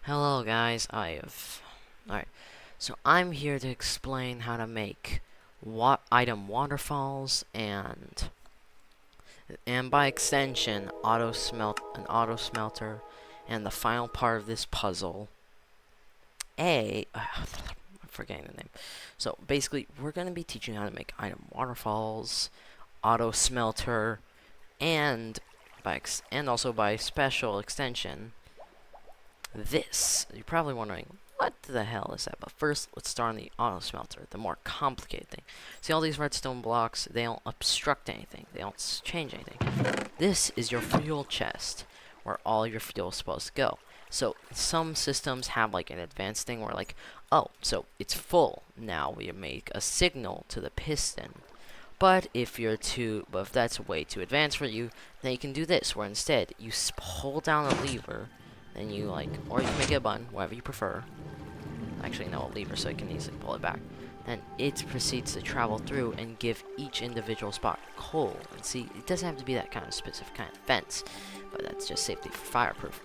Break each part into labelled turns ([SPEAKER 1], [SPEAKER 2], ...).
[SPEAKER 1] Hello guys, Alright, so I'm here to explain how to make item waterfalls and by extension an auto smelter and the final part of this puzzle. I'm forgetting the name. So basically we're gonna be teaching how to make item waterfalls, auto smelter, and also by special extension this. You're probably wondering, what the hell is that? But first, let's start on the auto smelter, the more complicated thing. See all these redstone blocks? They don't obstruct anything. They don't change anything. This is your fuel chest, where all your fuel is supposed to go. So some systems have like an advanced thing where like, oh, so it's full. Now we make a signal to the piston. But if that's way too advanced for you, then you can do this, where instead you hold down a lever. Then you or you can make it a button, whatever you prefer. Actually, no, a lever, so you can easily pull it back. Then it proceeds to travel through and give each individual spot coal. And see, it doesn't have to be that kind of specific kind of fence, but that's just safety for fireproof,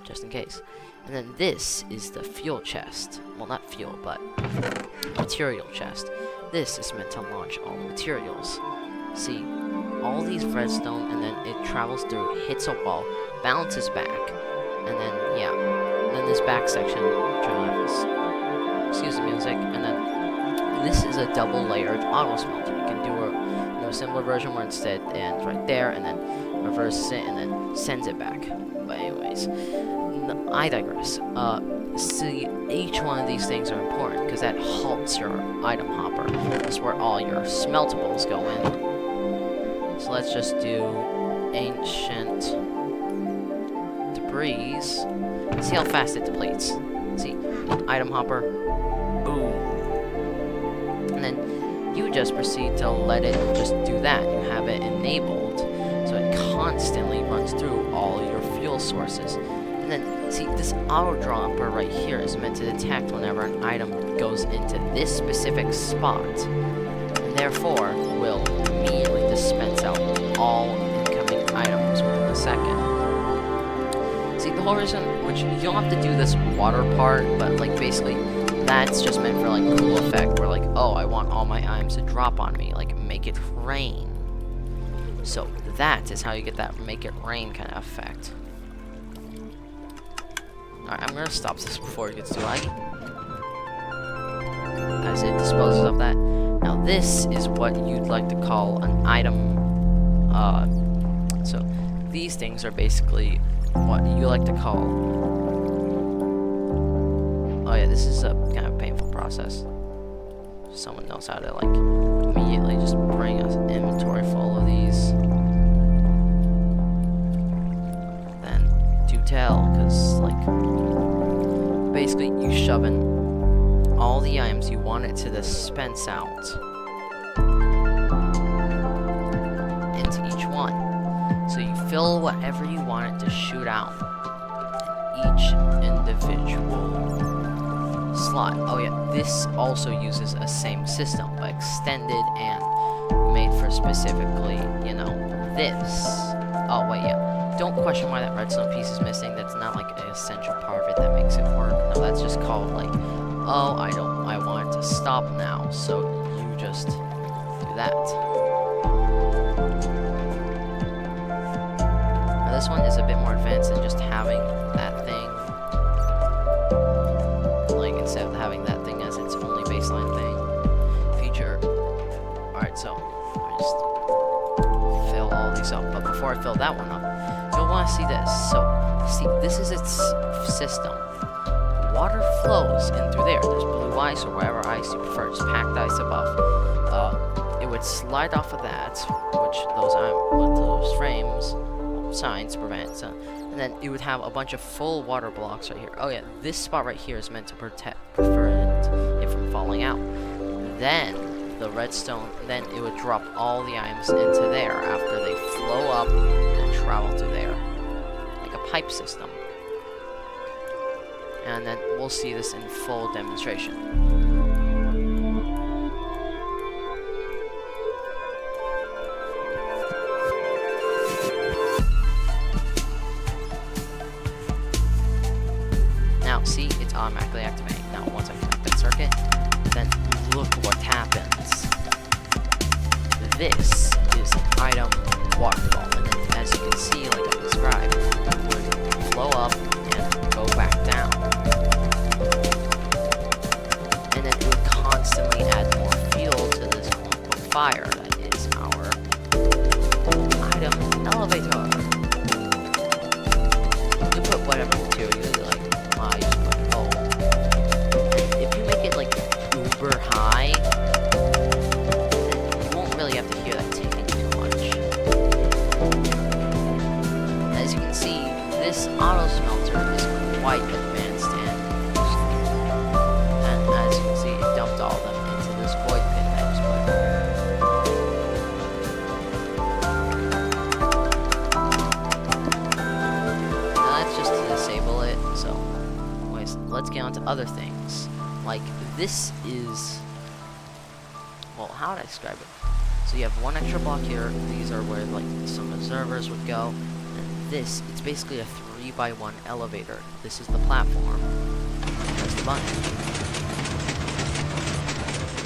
[SPEAKER 1] just in case. And then this is the fuel chest. Well, not fuel, but material chest. This is meant to launch all the materials. See, all these redstone, and then it travels through, hits a wall, bounces back. And then, yeah, and then this back section drives, excuse the music, and then this is a double layered auto smelter. You can do a similar version where instead it ends right there, and then reverses it, and then sends it back. But anyways, I digress. See, each one of these things are important, because that halts your item hopper. That's where all your smeltables go in. So let's just do ancient breeze. See how fast it depletes. See, item hopper, boom. And then you just proceed to let it just do that. You have it enabled, so it constantly runs through all your fuel sources. And then, see, this auto dropper right here is meant to detect whenever an item goes into this specific spot, and therefore will immediately dispense out all incoming items within a second. See, the whole reason, which you don't have to do this water part, but basically that's just meant for cool effect, where oh, I want all my items to drop on me, make it rain. So that is how you get that make it rain kind of effect. Alright, I'm gonna stop this before it gets too laggy, as it disposes of that. Now this is what you'd like to call an item. So these things are basically what you like to call. Oh yeah, this is a kind of painful process. Someone knows how to immediately just bring an inventory full of these. Then do tell, because basically you shove in all the items you want it to dispense out into each one. So you fill whatever you want it to shoot out in each individual slot. Oh yeah, this also uses a same system, but extended and made for specifically, this. Oh wait, yeah. Don't question why that redstone piece is missing. That's not an essential part of it that makes it work. No, that's just called oh, I want it to stop now, so you just do that. This one is a bit more advanced than just having that thing. Instead of having that thing as its only baseline thing. Feature. Alright, so I just fill all these up. But before I fill that one up, you'll want to see this. So, see, this is its system. Water flows in through there. There's blue ice or whatever ice you prefer. Just packed ice above. It would slide off of that, which those frames signs prevent, and then it would have a bunch of full water blocks right here. Oh yeah, this spot right here is meant to prevent it from falling out. Then the redstone, then it would drop all the items into there after they flow up and travel through there, like a pipe system. And then we'll see this in full demonstration. see, it's automatically activating. Now, once I connect that circuit, then look what happens. This is an item waterfall, and then as you can see, like I described, it would flow up and go back down. And then it would constantly add more fuel to this quote-unquote fire that is our item elevator. You put whatever material you like. I just put gold. And if you make it like uber high, then you won't really have to hear that ticking too much. As you can see, this auto smelter is quite advanced, and as you can see, it dumped all of them into this void pit that I just put. Now that's just to disable it. So, anyways, let's get on to other things. Like this is, well, how would I describe it? So you have one extra block here. These are where like some observers would go. And this, it's basically a 3x1 elevator. This is the platform. Press the button.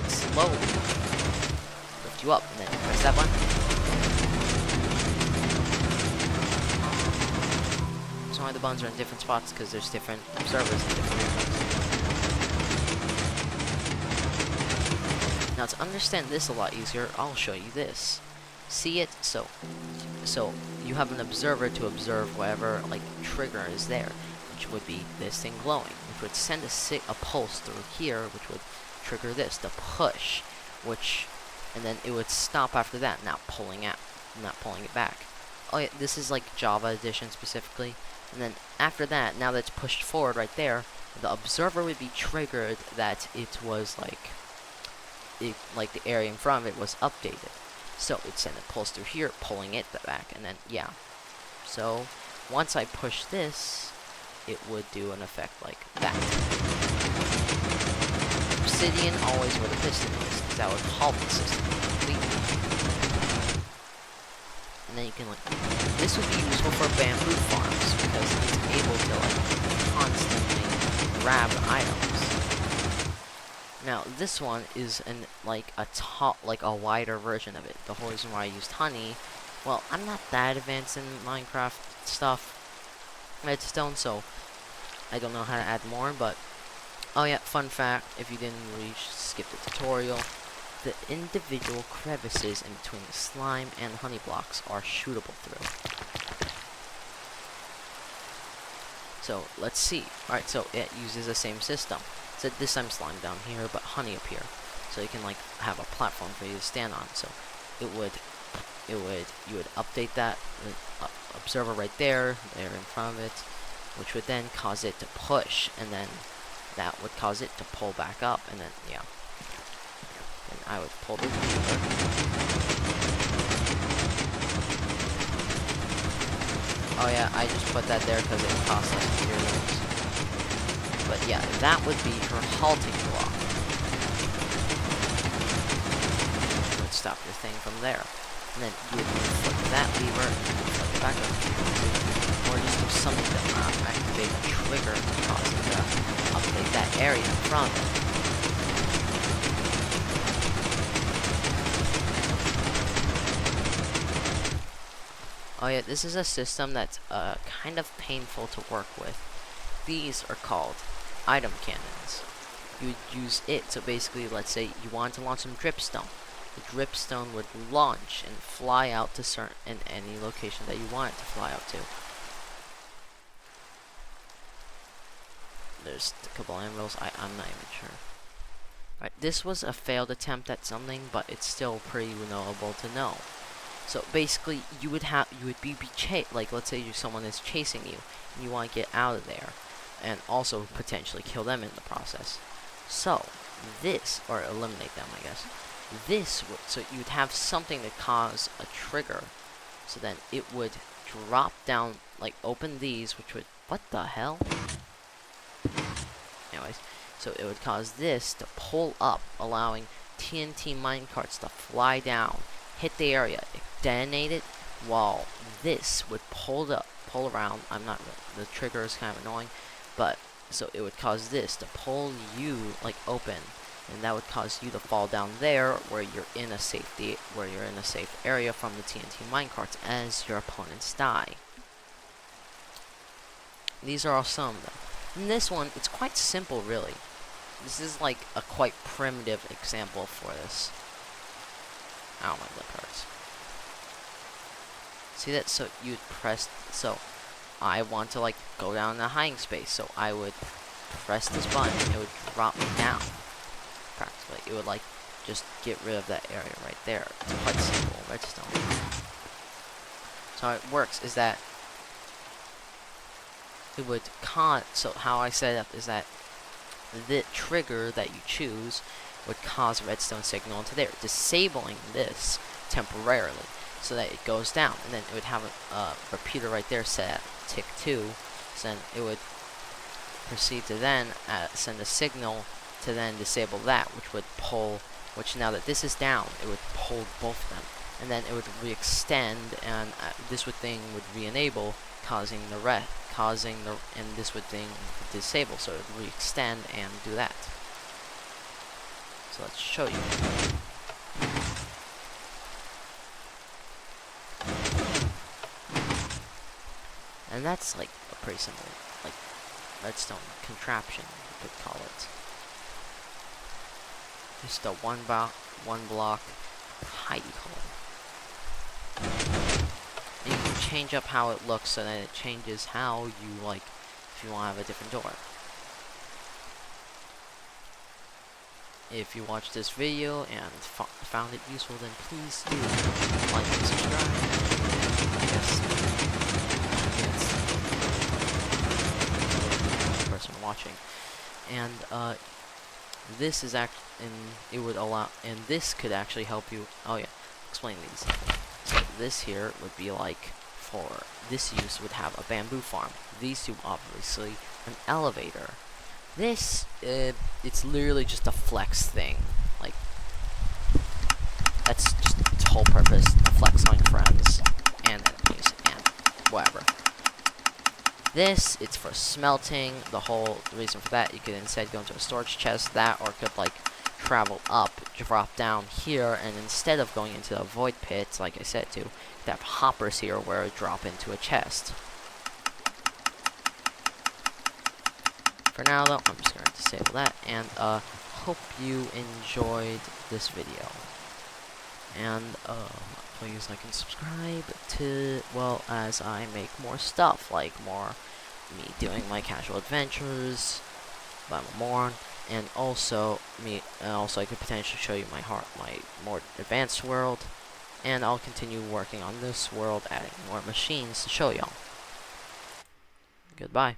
[SPEAKER 1] It slowly lift you up, and then press that button. So why the buttons are in different spots, because there's different observers in different areas. Now to understand this a lot easier, I'll show you this. See it? So you have an observer to observe whatever like trigger is there, which would be this thing glowing, which would send a pulse through here, which would trigger this, the push, and then it would stop after that, not pulling it back. Oh yeah, this is like Java edition specifically. And then after that, now that it's pushed forward right there, the observer would be triggered that it was like the area in front of it was updated. So it'd send a pulse through here, pulling it back, and then yeah. So once I push this, it would do an effect like that. Obsidian always where the piston is, because that would halt the system completely. And then you can like, this would be useful for bamboo farms because it's able to like constantly grab items. Now this one is a wider version of it. The whole reason why I used honey, well, I'm not that advanced in Minecraft stuff, redstone, so I don't know how to add more. But oh yeah, fun fact: if you didn't skip the tutorial, the individual crevices in between the slime and honey blocks are shootable through. So let's see. Alright, so it uses the same system. So this time slime down here, but honey up here. So you can like have a platform for you to stand on. So you would update that observer right there in front of it, which would then cause it to push, and then that would cause it to pull back up, and then yeah. And I would pull the lever. Oh yeah, I just put that there because it costs less materials. But yeah, that would be her halting block. It would stop your thing from there. And then you would flip that lever and flip it back up. Or just do something to activate a trigger to cause it to update that area in front of it. Oh yeah, this is a system that's kind of painful to work with. These are called item cannons. You would use it, so basically, let's say you want to launch some dripstone. The dripstone would launch and fly out to any location that you want it to fly out to. There's a couple anvils. I'm not even sure. Alright, this was a failed attempt at something, but it's still pretty knowable to know. So basically, you would be chased. Like, let's say someone is chasing you, and you want to get out of there, and also potentially kill them in the process. So this, or eliminate them, I guess. This would, so you'd have something to cause a trigger. So then it would drop down, like open these, which would, what the hell? Anyways, so it would cause this to pull up, allowing TNT minecarts to fly down, hit the area, detonate it, while this would pull around. I'm not really, the trigger is kind of annoying, but So it would cause this to pull you like open, and that would cause you to fall down there where you're in a safe area from the TNT minecarts as your opponents die. These are all some of them. In this one, it's quite simple, really. This is like a quite primitive example for this. Ow, my lip hurts. See that? So you'd press. So I want to like go down in a hiding space. So I would press this button. It would drop me down. Practically, it would like just get rid of that area right there. It's quite simple. Redstone. So how it works is that it would so how I set it up is that the trigger that you choose would cause a redstone signal into there, disabling this temporarily so that it goes down, and then it would have a repeater right there set at tick 2, so then it would proceed to then send a signal to then disable that, which now that this is down, it would pull both of them, and then it would re-extend, and this thing would re-enable, and this would thing disable, so it would re-extend and do that. So let's show you. And that's like a pretty simple like redstone contraption, you could call it. Just a one block hidey hole. And you can change up how it looks so that it changes how you like if you want to have a different door. If you watched this video and found it useful, then please do like and subscribe. Yes. Person watching. And this is this could actually help you. Oh yeah, explain these. So this here would be like, for this use would have a bamboo farm. These two obviously an elevator. This it's literally just a flex thing. Like that's just its whole purpose, to flex on friends and enemies and whatever. This, it's for smelting. The reason for that, you could instead go into a storage chest, or could like travel up, drop down here, and instead of going into the void pits, like I said you'd have hoppers here where it drop into a chest. For now though, I'm just going to disable that, and hope you enjoyed this video. And please like and subscribe as I make more stuff, like more me doing my casual adventures by more, and also I could potentially show you my more advanced world, and I'll continue working on this world, adding more machines to show y'all. Goodbye.